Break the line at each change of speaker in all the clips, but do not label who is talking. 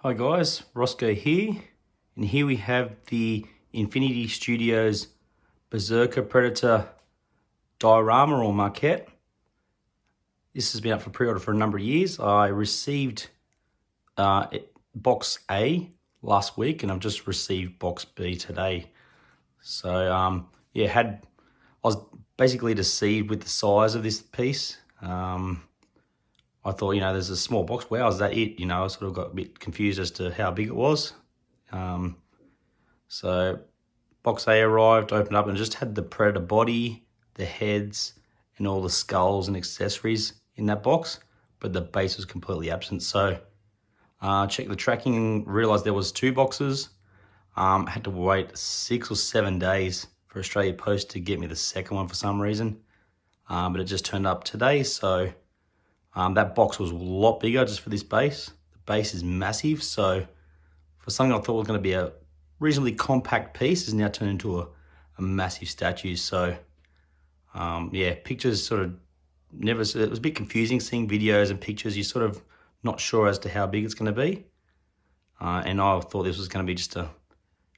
Hi guys, Roscoe here, and here we have the Infinity Studios Berserker Predator diorama or maquette. This has been up for pre-order for a number of years. I received box A last week, and I've just received box B today. So yeah, I was basically deceived with the size of this piece. I thought, there's a small box. Wow, is that it? I sort of got a bit confused as to how big it was. So box A arrived, opened up, and just had the Predator body, the heads, and all the skulls and accessories in that box, but the base was completely absent. So checked the tracking and realized there was 2 boxes. I had to wait 6 or 7 days for Australia Post to get me the second one for some reason. But it just turned up today, so that box was a lot bigger just for this base. The base is massive, so for something I thought was going to be a reasonably compact piece, has now turned into a massive statue. So yeah, pictures sort of it was a bit confusing seeing videos and pictures. You're sort of not sure as to how big it's going to be. And I thought this was going to be just a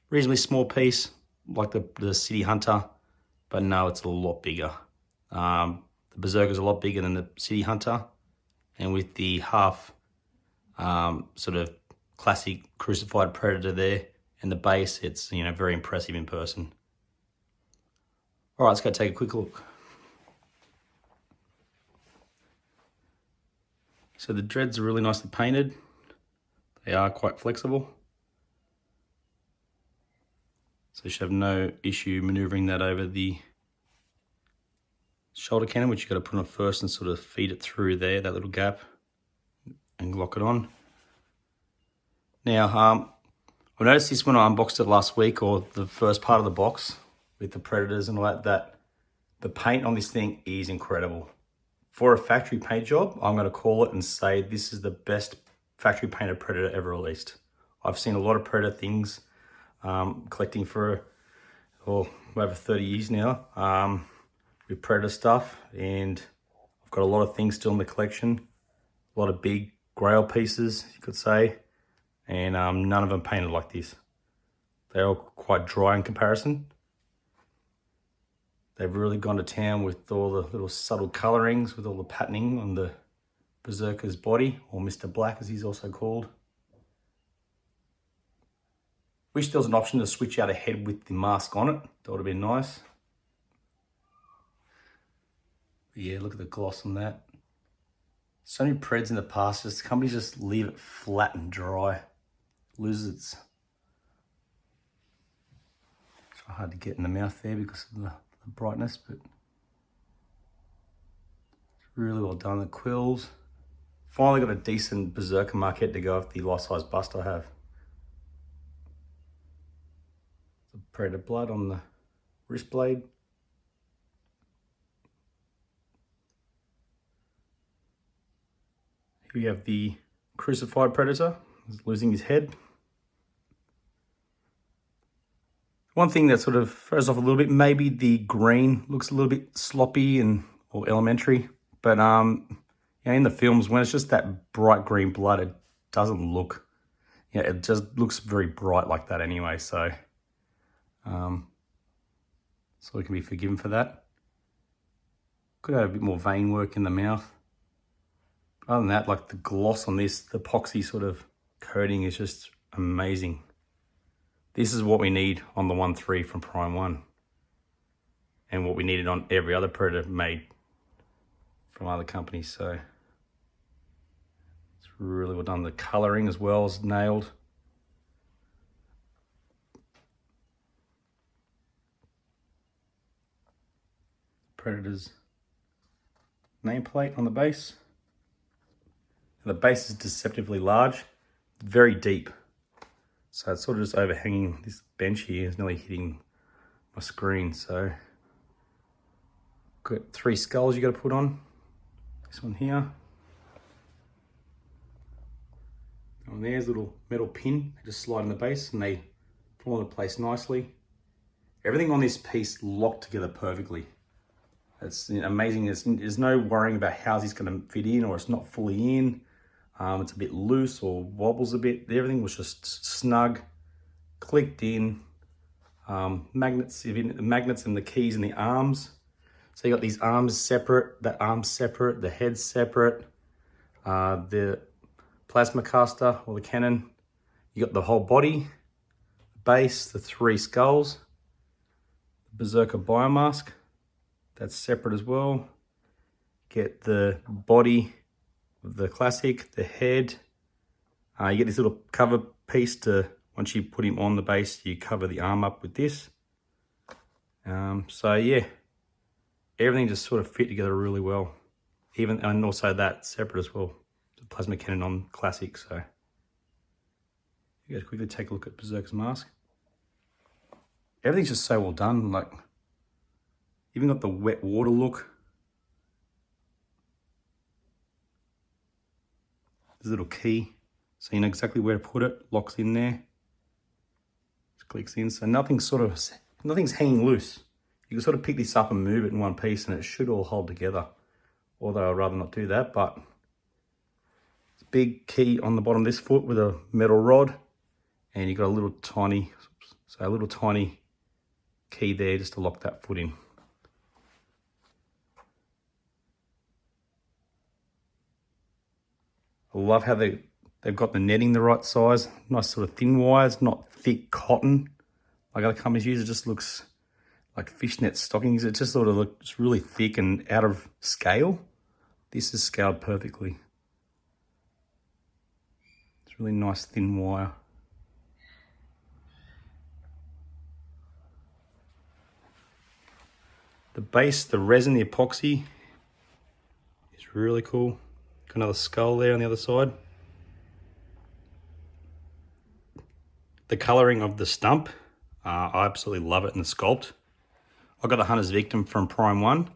reasonably small piece, like the City Hunter, but no, it's a lot bigger. The Berserker is a lot bigger than the City Hunter. And with the half sort of classic crucified Predator there and the base, it's very impressive in person. All right, let's go take a quick look. So the dreads are really nicely painted. They are quite flexible. So you should have no issue maneuvering that over the shoulder cannon, which you've got to put on first and sort of feed it through there, that little gap, and lock it on. Now, I noticed this when I unboxed it last week, or the first part of the box with the Predators and all that the paint on this thing is incredible. For a factory paint job, I'm going to call it and say this is the best factory painted Predator ever released. I've seen a lot of Predator things, collecting for over 30 years now. With Predator stuff, and I've got a lot of things still in the collection, a lot of big grail pieces, you could say, and none of them painted like this. They're all quite dry in comparison. They've really gone to town with all the little subtle colorings, with all the patterning on the Berserker's body, or Mr. Black as he's also called. Wish there was an option to switch out a head with the mask on it. That would have been nice. Yeah, look at the gloss on that. So many Preds in the past, companies just leave it flat and dry. Loses its... It's hard to get in the mouth there because of the brightness, but it's really well done. The quills. Finally got a decent Berserker maquette to go with the life-size bust I have. The Predator blood on the wrist blade. Here we have the crucified Predator, he's losing his head. One thing that sort of throws off a little bit, maybe the green looks a little bit sloppy or elementary, but in the films, when it's just that bright green blood, it doesn't look, it just looks very bright like that anyway, so it can be forgiven for that. Could have a bit more vein work in the mouth. Other than that, like the gloss on this, the epoxy sort of coating is just amazing. This is what we need on the 1.3 from Prime 1. And what we needed on every other Predator made from other companies. So it's really well done. The coloring as well is nailed. Predator's nameplate on the base. The base is deceptively large, very deep. So it's sort of just overhanging this bench here. It's nearly hitting my screen. So got 3 skulls you got to put on. This one here. And there's a little metal pin. They just slide in the base and they fall into place nicely. Everything on this piece locked together perfectly. It's amazing. There's no worrying about how it's going to fit in or it's not fully in. It's a bit loose or wobbles a bit. Everything was just snug, clicked in. Magnets in the keys and the arms. So you got these arms separate, the arms separate, the head's separate. The plasma caster or the cannon. You got the whole body, base, the 3 skulls, the Berserker biomask. That's separate as well. Get the body of the classic, the head. You get this little cover piece to, once you put him on the base, you cover the arm up with this. So yeah, everything just sort of fit together really well. And also that separate as well. The plasma cannon on classic. So you guys quickly take a look at Berserker's mask. Everything's just so well done. Like, even got the wet water look. There's a little key, so you know exactly where to put it. Locks in there. Just clicks in. So nothing's hanging loose. You can sort of pick this up and move it in one piece, and it should all hold together. Although I'd rather not do that, but it's a big key on the bottom of this foot with a metal rod, and you've got a little tiny key there just to lock that foot in. I love how they've got the netting the right size, nice sort of thin wires, not thick cotton like other companies use. It just looks like fishnet stockings. It just sort of looks really thick and out of scale. This is scaled perfectly. It's really nice thin wire. The base, the resin, the epoxy is really cool. Got another skull there on the other side. The colouring of the stump, I absolutely love it in the sculpt. I got the Hunter's Victim from Prime 1.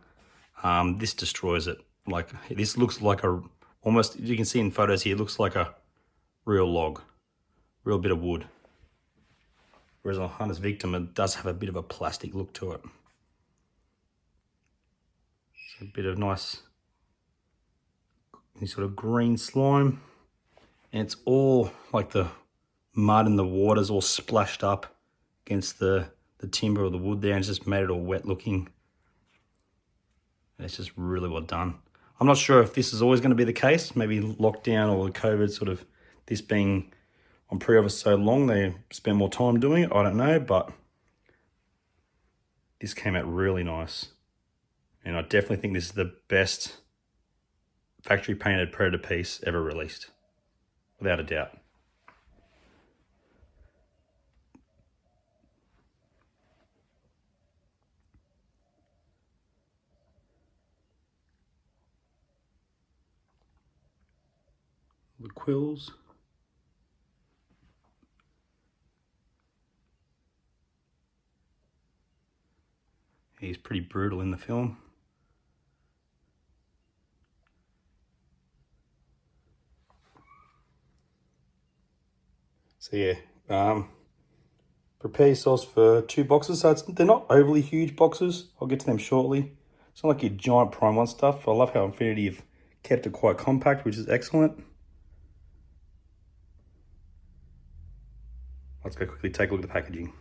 This destroys it. Like, this looks like almost, you can see in photos here, it looks like a real log, real bit of wood. Whereas on Hunter's Victim, it does have a bit of a plastic look to it. So a bit of nice sort of green slime, and it's all like the mud and the water's all splashed up against the timber or the wood there, and it's just made it all wet looking. And it's just really well done. I'm not sure if this is always going to be the case. Maybe lockdown or COVID, sort of this being on pre-order so long, they spend more time doing it. I don't know, but this came out really nice. And I definitely think this is the best factory painted Predator piece ever released, without a doubt. The quills. He's pretty brutal in the film. So yeah, prepare yourselves for 2 boxes. So they're not overly huge boxes. I'll get to them shortly. It's not like your giant Prime 1 stuff. I love how Infinity have kept it quite compact, which is excellent. Let's go quickly take a look at the packaging.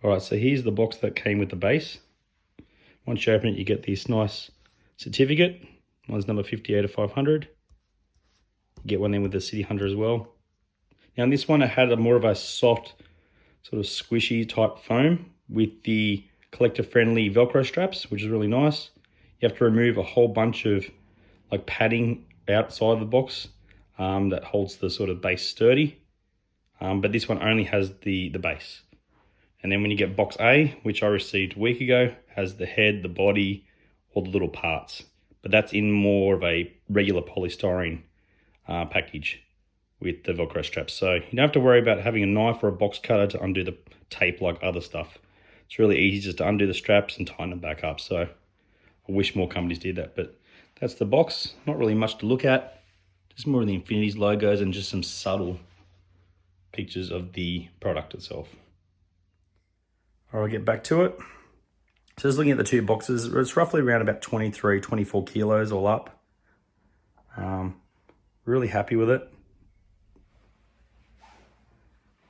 All right, so here's the box that came with the base. Once you open it, you get this nice certificate. Mine's number 58 of 500. You get one then with the City Hunter as well. Now in this one, it had more of a soft, sort of squishy type foam with the collector-friendly Velcro straps, which is really nice. You have to remove a whole bunch of like padding outside the box that holds the sort of base sturdy. But this one only has the base. And then when you get box A, which I received a week ago, has the head, the body, all the little parts. But that's in more of a regular polystyrene package with the Velcro straps. So you don't have to worry about having a knife or a box cutter to undo the tape like other stuff. It's really easy just to undo the straps and tighten them back up. So I wish more companies did that, but that's the box. Not really much to look at. Just more of the Infinity's logos and just some subtle pictures of the product itself. All right, I'll get back to it. So just looking at the 2 boxes, it's roughly around about 23, 24 kilos all up. Really happy with it.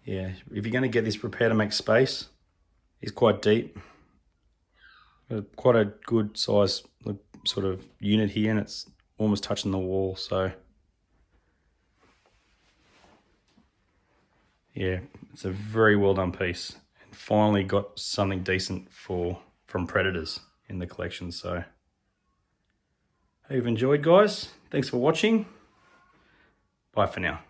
Yeah, if you're going to get this Prepare to Make space, it's quite deep. Quite a good size sort of unit here, and it's almost touching the wall, so yeah, it's a very well done piece. And finally got something decent from Predators in the collection. So hope you've enjoyed, guys. Thanks for watching. Bye for now.